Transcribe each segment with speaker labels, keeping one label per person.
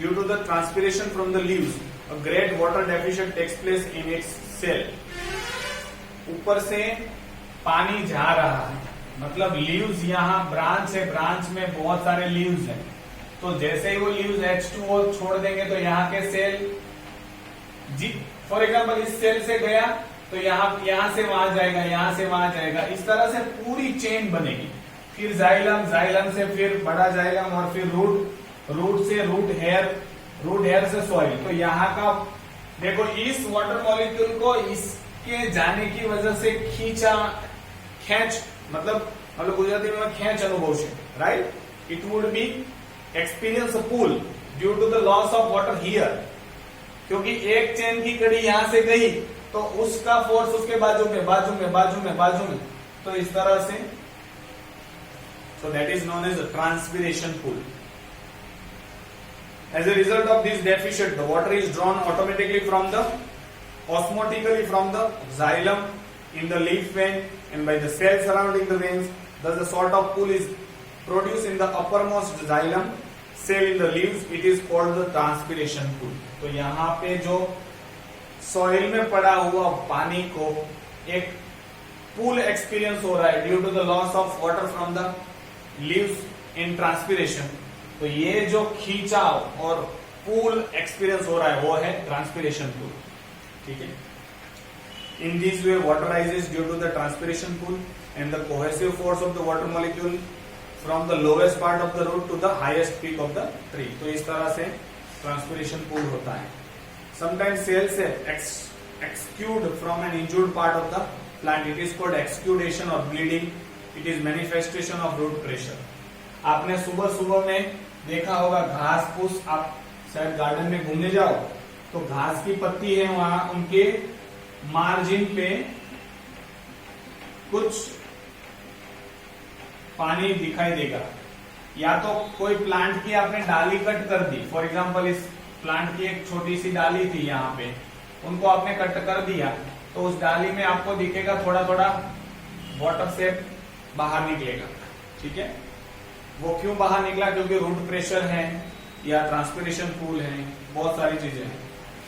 Speaker 1: Due to the transpiration from the leaves a great water deficient takes place in its cell. ऊपर से पानी जा रहा है, मतलब लीव्स, यहाँ ब्रांच है, ब्रांच में बहुत सारे लीव्स हैं, तो जैसे ही वो लीव्स H2O छोड़ देंगे तो यहाँ के सेल जी फॉर एग्जाम्पल इस सेल से गया तो यहाँ से वहां जाएगा, यहाँ से वहां जाएगा, इस तरह से पूरी चेन बनेगी। फिर जाइलम, जाइलम से फिर बड़ा जाइलम और फिर रूट, रूट से रूट हेयर, रूट हेयर से सॉइल। तो यहाँ का देखो इस वाटर मॉलिक्यूल को इसके जाने की वजह से खेच मतलब गुजराती में खेच अनुभव से, right, it would be experience a pull due to the loss of water here, क्योंकि एक चेन की कड़ी यहां से गई तो उसका फोर्स उसके बाजू में, बाजू में, बाजू में, बाजू में, तो इस तरह से, so that is known as a transpiration pool. As a result of this deficit, the water is drawn automatically from the osmotically from the xylem in the leaf vein and by the cells surrounding the veins. Thus, a sort of pool is produced in the uppermost xylem cell in the leaves. It is called the transpiration pool. तो यहाँ पे जो soil में पड़ा हुआ पानी को एक पूल एक्सपीरियंस हो रहा है due to the loss of water from the leaves in transpiration. तो ये जो खींचाव और पूल एक्सपीरियंस हो रहा है वो है ट्रांसपिरेशन पूल, ठीक है। In this way water rises due to the transpiration pull and the cohesive force of the water molecule from the lowest part of the root to the highest peak of the tree. तो इस तरह से transpiration pool होता है। Sometimes cells exude from an injured part of the plant. It is called exudation or bleeding. It is manifestation of root pressure. आपने सुबह सुबह में देखा होगा घास फूस, आप शायद गार्डन में घूमने जाओ तो घास की पत्ती है, वहां उनके मार्जिन पे कुछ पानी दिखाई देगा, या तो कोई प्लांट की आपने डाली कट कर दी, फॉर एग्जाम्पल इस प्लांट की एक छोटी सी डाली थी यहाँ पे, उनको आपने कट कर दिया तो उस डाली में आपको दिखेगा थोड़ा थोड़ा वाटर से बाहर निकलेगा, ठीक है। वो क्यों बाहर निकला? क्योंकि रूट प्रेशर है या ट्रांसपिरेशन पूल है, बहुत सारी चीजें हैं।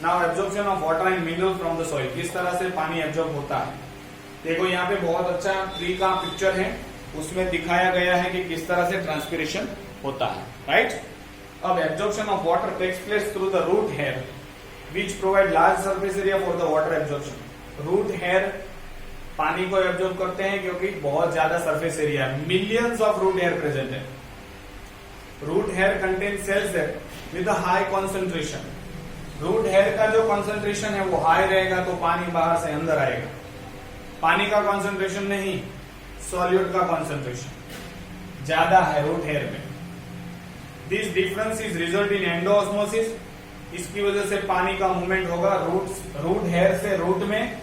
Speaker 1: Now absorption of water and mineral from the soil, किस तरह से पानी एब्जॉर्ब होता है। देखो यहाँ पे बहुत अच्छा ट्री का पिक्चर है, उसमें दिखाया गया है कि किस तरह से ट्रांसपिरेशन होता है, राइट। अब absorption of water takes place through the root hair which provide large surface area for the water absorption. Root hair पानी को एब्जॉर्ब करते हैं क्योंकि बहुत ज्यादा सरफेस एरिया है, millions of root hair present है। Root hair contain cells with high concentration. Root hair का जो कॉन्सेंट्रेशन है वो हाई रहेगा तो पानी बाहर से अंदर आएगा। पानी का कॉन्सेंट्रेशन नहीं, सॉल्यूट का कॉन्सेंट्रेशन ज्यादा है रूट हेयर में। This difference is result in endosmosis, इसकी वजह से पानी का मूवमेंट होगा रूट हेयर से रूट में,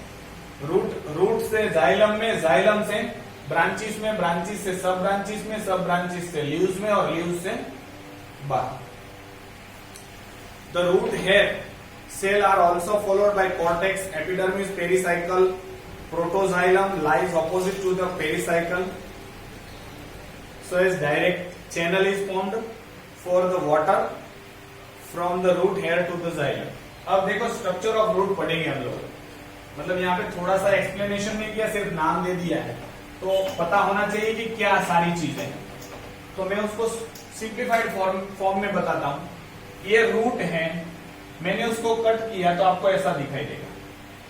Speaker 1: रूट से जाइलम में, जाइलम से ब्रांचिस में, ब्रांचिस से सब ब्रांचिस में, सब ब्रांचिस से लीव्स में और लीव्स से बाहर। The root hair cell are also followed by cortex, epidermis, pericycle, protoxylem lies opposite to the pericycle, so as direct channel is formed for the water from the root hair to the xylem. अब देखो structure of root पढ़ेंगे हम लोग, मतलब यहाँ पे थोड़ा सा एक्सप्लेनेशन नहीं किया, सिर्फ नाम दे दिया है, तो पता होना चाहिए कि क्या सारी चीजें हैं। तो मैं उसको सिंप्लीफाइड फॉर्म में बताता हूँ। ये रूट है, मैंने उसको कट किया तो आपको ऐसा दिखाई देगा,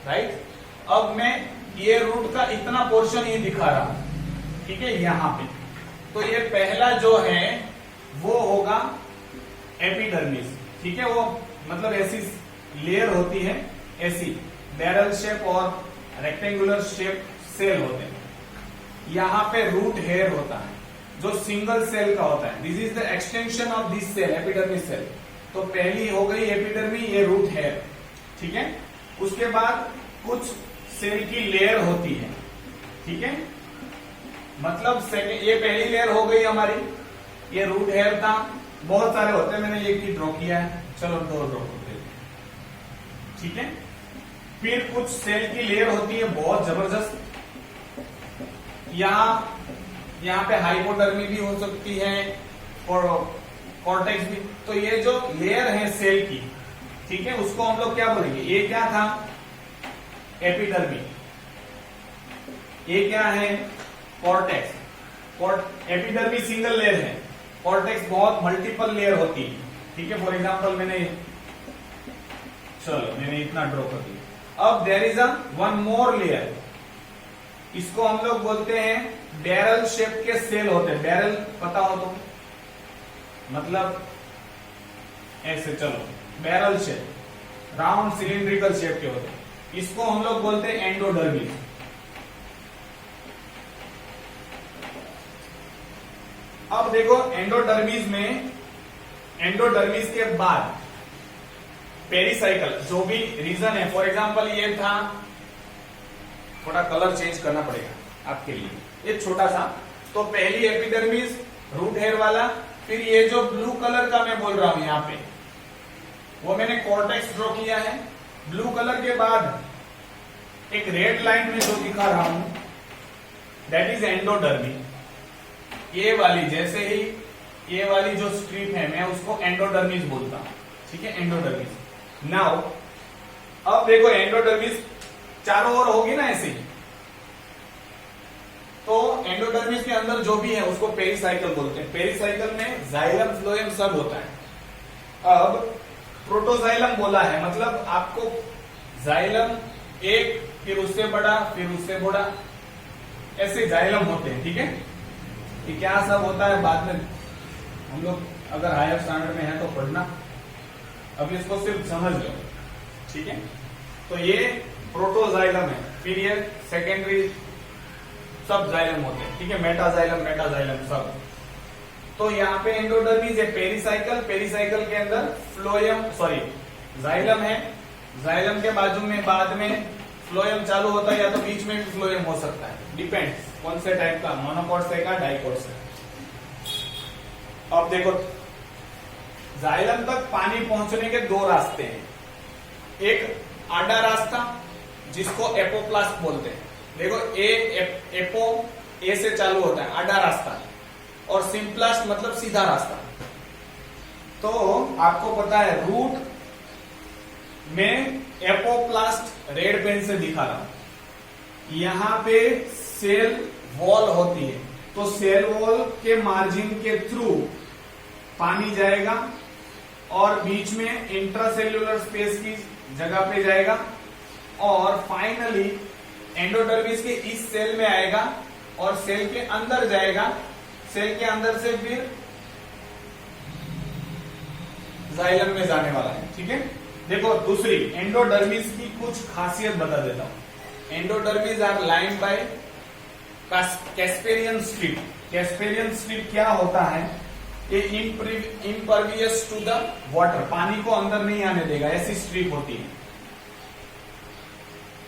Speaker 1: राइट। अब मैं ये रूट का इतना पोर्शन ही दिखा रहा हूं, ठीक है, यहाँ पे। तो ये पहला जो है वो होगा एपिडर्मिस, ठीक है। वो मतलब ऐसी लेयर होती है, ऐसी बैरल शेप और रेक्टेंगुलर शेप सेल होते हैं। यहाँ पे रूट हेयर होता है जो सिंगल सेल का होता है। This is the extension of this cell, epidermis cell. तो पहली हो गई एपिडर्मी, ये रूट हेयर, ठीक है। उसके बाद कुछ सेल की लेयर होती है, ठीक है, मतलब सेकेंड, ये पहली लेयर हो गई हमारी, ये रूट हेयर था। बहुत सारे होते हैं, मैंने एक ही ड्रॉ किया है, चलो दो ड्रॉ करते हैं, ठीक है। फिर कुछ सेल की लेयर होती है बहुत जबरदस्त, यहाँ पे हाइपोडर्मी भी हो सकती है और कॉर्टेक्स भी। तो ये जो लेयर है सेल की, ठीक है, उसको हम लोग क्या बोलेंगे? ये क्या था? एपिडर्मी। ये क्या है? कॉर्टेक्स। एपिडर्मी सिंगल लेयर है, कॉर्टेक्स बहुत मल्टीपल लेयर होती है, ठीक है। फॉर एग्जांपल मैंने इतना ड्रॉ कर दिया। अब there is one more layer, इसको हम लोग बोलते हैं बैरल शेप के सेल होते हैं। बैरल पता हो तो, मतलब ऐसे, चलो barrel shape, round cylindrical shape के होते हैं, इसको हम लोग बोलते हैं एंडोडर्मिस। अब देखो एंडोडर्मिस में, एंडोडर्मिस के बाद पेरिसाइकल, जो भी रीजन है, फॉर एग्जांपल ये था, थोड़ा कलर चेंज करना पड़ेगा आपके लिए, ये छोटा सा। तो पहली एपिडर्मिस रूट हेयर वाला, फिर ये जो ब्लू कलर का मैं बोल रहा हूं यहां पे, वो मैंने कॉर्टेक्स ड्रॉ किया है। ब्लू कलर के बाद एक रेड लाइन में जो दिखा रहा हूं, दैट इज एंडोडर्मी। ये वाली, जैसे ही ये वाली जो स्ट्रिप है, मैं उसको एंडोडर्मिस बोलता हूं, ठीक है, एंडोडर्मिस। नाउ अब देखो एंडोडर्मिस चारों ओर होगी ना ऐसे ही, तो एंडोडर्मिस के अंदर जो भी है उसको पेरिसाइकल बोलते हैं। पेरिसाइकल में जाइलम फ्लोएम सब होता है। अब प्रोटोजाइलम बोला है, मतलब आपको जाइलम एक, फिर उससे बड़ा, फिर उससे बड़ा, ऐसे जाइलम होते हैं, ठीक है। ये क्या सब होता है बाद में हम लोग अगर हायर स्टैंडर्ड में है तो पढ़ना, अभी इसको सिर्फ समझ लो, ठीक है। तो ये प्रोटोजाइलम है, फिर ये सेकेंडरी सब जाइलम होते हैं, ठीक है, मेटाजाइलम सब। तो यहाँ पे एंडोडर्मिस है, पेरिसाइकल, पेरिसाइकल के अंदर जाइलम है, जाइलम के बाजू में बाद में फ्लोएम चालू होता है, या तो बीच में भी फ्लोएम हो सकता है, डिपेंड्स कौन से टाइप का, मोनोकॉट से का डाइकॉट से। अब देखो जाइलम तक पानी पहुंचने के दो रास्ते हैं, एक आड़ा रास्ता जिसको एपोप्लास्ट बोलते हैं। देखो एपो ए से चालू होता है, आड़ा रास्ता, और सिंप्लास्ट मतलब सीधा रास्ता। तो आपको पता है रूट में एपोप्लास्ट रेड पेन से दिखा रहा हूं, यहां पे सेल वॉल होती है, तो सेल वॉल के मार्जिन के थ्रू पानी जाएगा और बीच में इंट्रासेल्यूलर स्पेस की जगह पे जाएगा, और फाइनली एंडोडर्मिस के इस सेल में आएगा और सेल के अंदर जाएगा, सेल के अंदर से फिर जाइलम में जाने वाला है, ठीक है। देखो दूसरी एंडोडर्मिस की कुछ खासियत बता देता हूं। Endodermis are lined by Casparian strip. Casparian strip क्या होता है? ये इम्परवियस टू द वाटर, पानी को अंदर नहीं आने देगा, ऐसी स्ट्रिप होती है।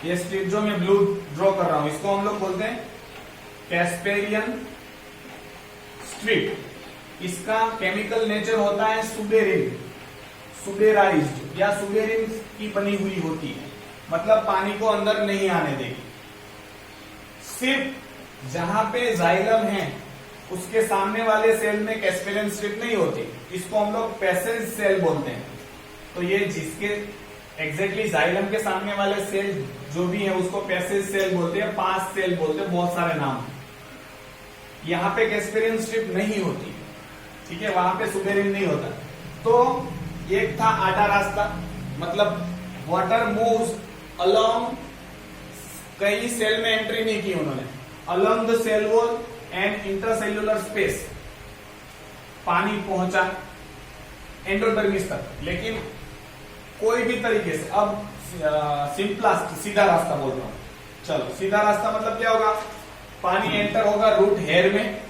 Speaker 1: ये स्ट्रिप जो मैं ब्लू ड्रॉ कर रहा हूं, इसको हम लोग बोलते हैं कैस्पेरियन स्ट्रिप। इसका केमिकल नेचर होता है सुबेरिन, सुबेराइज्ड या सुबेरिन की बनी हुई होती है, मतलब पानी को अंदर नहीं आने देगी। सिर्फ जहां पे जाइलम है उसके सामने वाले सेल में कैस्पेरियन स्ट्रिप नहीं होती, इसको हम लोग पैसेज सेल बोलते हैं। तो ये जिसके एग्जैक्टली जाइलम के सामने वाले सेल जो भी है उसको पैसेज सेल बोलते हैं, पास सेल बोलते हैं, बहुत सारे नाम हैं। यहां पे कैस्पेरियन स्ट्रिप नहीं होती, ठीक है, वहां पे सुबेरिन नहीं होता। तो एक था आधा रास्ता, मतलब वाटर मूव्स अलोंग, कई सेल में एंट्री नहीं की उन्होंने, along the cell wall and intercellular space पानी पहुंचा एंडोडर्मिस तक, लेकिन कोई भी तरीके से। अब सिंपलास्ट सीधा रास्ता बोल रहा हूं, चलो सीधा रास्ता मतलब क्या होगा? पानी एंटर होगा रूट हेयर में,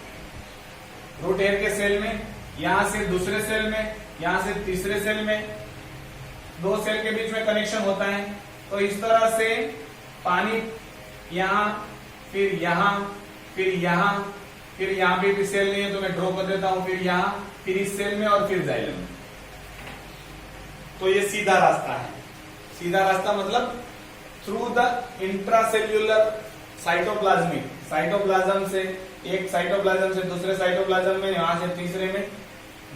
Speaker 1: रूट हेयर के सेल में, यहां से दूसरे सेल में, यहां से तीसरे सेल में, दो सेल के बीच में कनेक्शन होता है। तो इस तरह से पानी यहां, फिर यहां, फिर यहां, फिर यहां पे भी सेल नहीं है तो मैं ड्रॉ कर देता हूं, फिर यहां, फिर इस सेल में और फिर जाइलम में। तो ये सीधा रास्ता है। सीधा रास्ता मतलब through the intracellular cytoplasmic, cytoplasm से एक साइटोप्लाज्म से दूसरे साइटोप्लाज्म में, यहां से तीसरे में,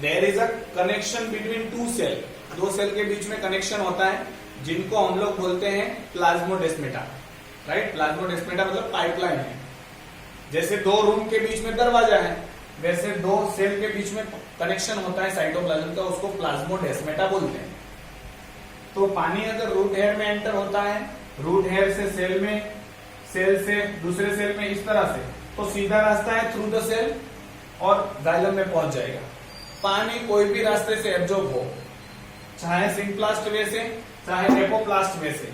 Speaker 1: there is a connection between two cell, दो सेल के बीच में कनेक्शन होता है जिनको हम लोग बोलते हैं प्लाज्मोडेस्मेटा, राइट। प्लाज्मोडेस्मेटा मतलब पाइपलाइन है। जैसे दो रूम के बीच में दरवाजा है, वैसे दो सेल के बीच में कनेक्शन होता है साइटोप्लाज्म का, उसको प्लाज्मोडेस्मेटा बोलते हैं। तो पानी अगर रूट हेयर में एंटर होता है, रूट हेयर से सेल में, सेल से दूसरे सेल में इस तरह से, तो सीधा रास्ता है थ्रू द सेल और जाइलम में पहुंच जाएगा। पानी कोई भी रास्ते से एब्जॉर्ब हो, चाहे सिंप्लास्ट वे से चाहे एपोप्लास्ट वे से,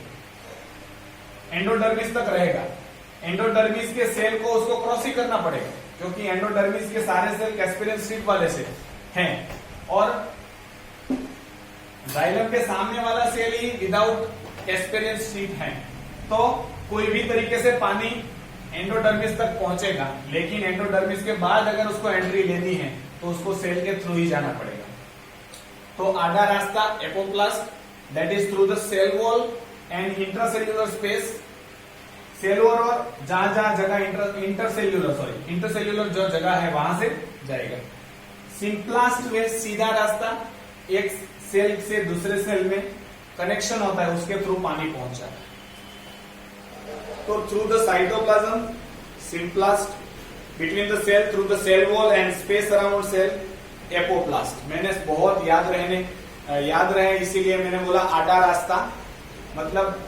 Speaker 1: एंडोडर्मिस तक रहेगा। एंडोडर्मिस के सेल को उसको क्रॉस ही करना पड़ेगा, क्योंकि एंडोडर्मिस के सारे सेल कैस्पिरियन स्ट्रिप वाले से हैं और जाइलम के सामने वाला सेल ही विदाउट कैस्पिरियन स्ट्रिप है। तो कोई भी तरीके से पानी एंडोडर्मिस तक पहुंचेगा, लेकिन एंडोडर्मिस के बाद अगर उसको एंट्री लेनी है तो उसको सेल के थ्रू ही जाना पड़ेगा। तो आधा रास्ता apoplast, that is through the cell wall and intracellular space. Cell wall और जहां जहां जगह इंटरसेल्यूलर जो जगह है वहां से जाएगा। सिंप्लास्ट वे सीधा रास्ता, एक सेल से दूसरे सेल में कनेक्शन होता है, उसके थ्रू पानी पहुंचा। तो through the cytoplasm, symplast, between the cell, through the cell wall and space around cell, apoplast. मैंने बहुत याद रहे इसीलिए मैंने बोला आधा रास्ता, मतलब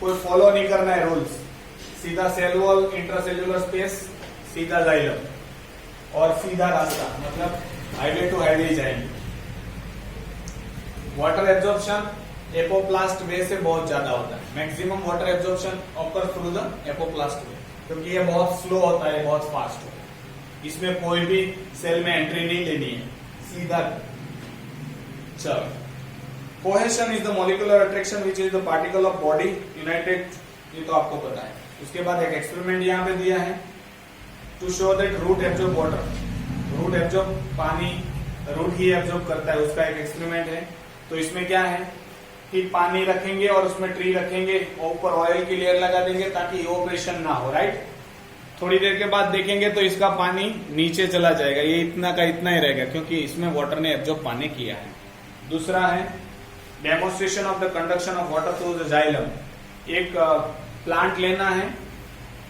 Speaker 1: कोई फॉलो नहीं करना है रूल्स, सीधा सेल वॉल, इंट्रासेल्यूलर स्पेस, सीधा जाइलम और सीधा रास्ता, मतलब हाईवे टू हाईवे जाएंगे। वाटर एब्जॉर्प्शन एपोप्लास्ट वे से बहुत ज्यादा होता है। Maximum water absorption occur through the apoplast way, क्योंकि ये बहुत स्लो होता है, बहुत फास्ट होता है, इसमें कोई भी सेल में एंट्री नहीं लेनी है, सीधा। चलो, cohesion is the molecular attraction which is the particle of body United, ये तो आपको पता है। उसके बाद एक एक्सपेरिमेंट यहाँ पे दिया है to show that root absorb water, root absorb पानी, रूट ही एब्जॉर्ब करता है, उसका एक एक्सपेरिमेंट है। तो इसमें क्या है कि पानी रखेंगे और उसमें ट्री रखेंगे और ऊपर ऑयल की लेयर लगा देंगे ताकि इवोपरेशन ना हो, राइट। थोड़ी देर के बाद देखेंगे तो इसका पानी नीचे चला जाएगा, ये इतना का इतना ही रहेगा, क्योंकि इसमें वाटर ने एब्जॉर्ब पानी किया है। दूसरा है demonstration of the conduction of water through the xylem. एक प्लांट लेना है,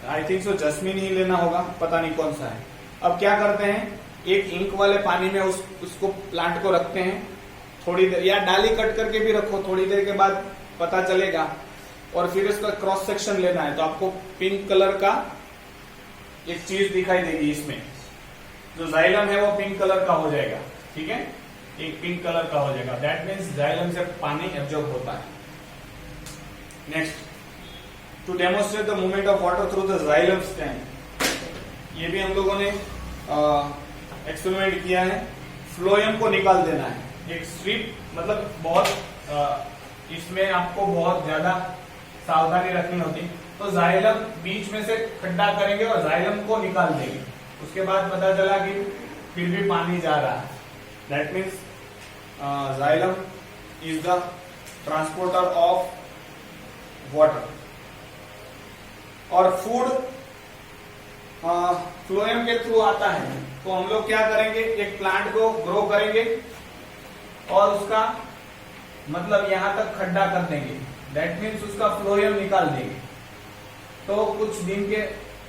Speaker 1: आई थिंक सो जस्मीन ही लेना होगा, पता नहीं कौन सा है। अब क्या करते हैं, एक इंक वाले पानी में उसको प्लांट को रखते हैं थोड़ी देर, या डाली कट करके भी रखो, थोड़ी देर के बाद पता चलेगा। और फिर इसका क्रॉस सेक्शन लेना है, तो आपको पिंक कलर का एक चीज दिखाई देगी, इसमें जो जाइलम है वो पिंक कलर का हो जाएगा, ठीक है, एक पिंक कलर का हो जाएगा। दैट मीन्स जाइलम से पानी एब्जॉर्ब होता है। Next, to demonstrate the movement of water through the xylem stem, ये भी हम लोगों ने एक्सपेरिमेंट किया है। फ्लोएम को निकाल देना है, एक स्ट्रिप, मतलब बहुत इसमें आपको बहुत ज्यादा सावधानी रखनी होती। तो जाइलम बीच में से खड्डा करेंगे और जाइलम को निकाल देंगे, उसके बाद पता चला कि फिर भी पानी जा रहा है। That means xylem is the transporter of water. और फूड फ्लोएम के थ्रू आता है, तो हम लोग क्या करेंगे, एक प्लांट को ग्रो करेंगे और उसका मतलब यहां तक खड्डा कर देंगे, दैट मीन्स उसका फ्लोएम निकाल देंगे। तो कुछ दिन के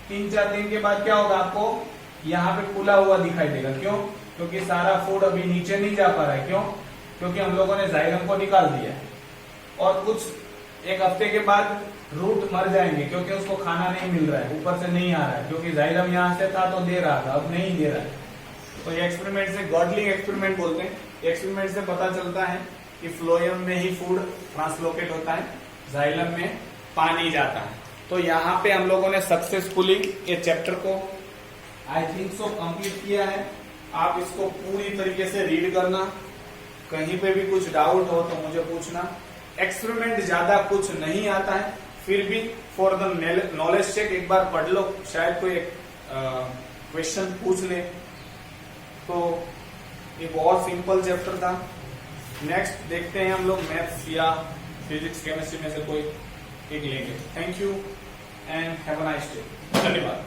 Speaker 1: 3-4 दिन के बाद क्या होगा, आपको यहाँ पे फूला हुआ दिखाई देगा। क्यों? क्योंकि सारा फूड अभी नीचे नहीं जा पा रहा है। क्यों? क्योंकि हम लोगों ने जाइलम को निकाल दिया है। और कुछ एक हफ्ते के बाद रूट मर जाएंगे, क्योंकि उसको खाना नहीं मिल रहा है, ऊपर से नहीं आ रहा है, क्योंकि जाइलम यहाँ से था तो दे रहा था, अब नहीं दे रहा है। तो ये एक्सपेरिमेंट से गॉडलिंग एक्सपेरिमेंट बोलते हैं। एक्सपेरिमेंट से पता चलता है कि फ्लोएम में ही फूड ट्रांसलोकेट होता है, जाइलम में पानी जाता है। तो यहाँ पे हम लोगों ने सक्सेसफुली ये चैप्टर को आई थिंक सो कंप्लीट किया है। आप इसको पूरी तरीके से रीड करना, कहीं पे भी कुछ डाउट हो तो मुझे पूछना। एक्सपेरिमेंट ज्यादा कुछ नहीं आता है, फिर भी फॉर द नॉलेज चेक एक बार पढ़ लो, शायद कोई क्वेश्चन पूछ ले। तो ये बहुत सिंपल चैप्टर था। नेक्स्ट देखते हैं हम लोग मैथ्स या फिजिक्स केमिस्ट्री में से कोई एक लेंगे। Thank you and have a nice day. धन्यवाद।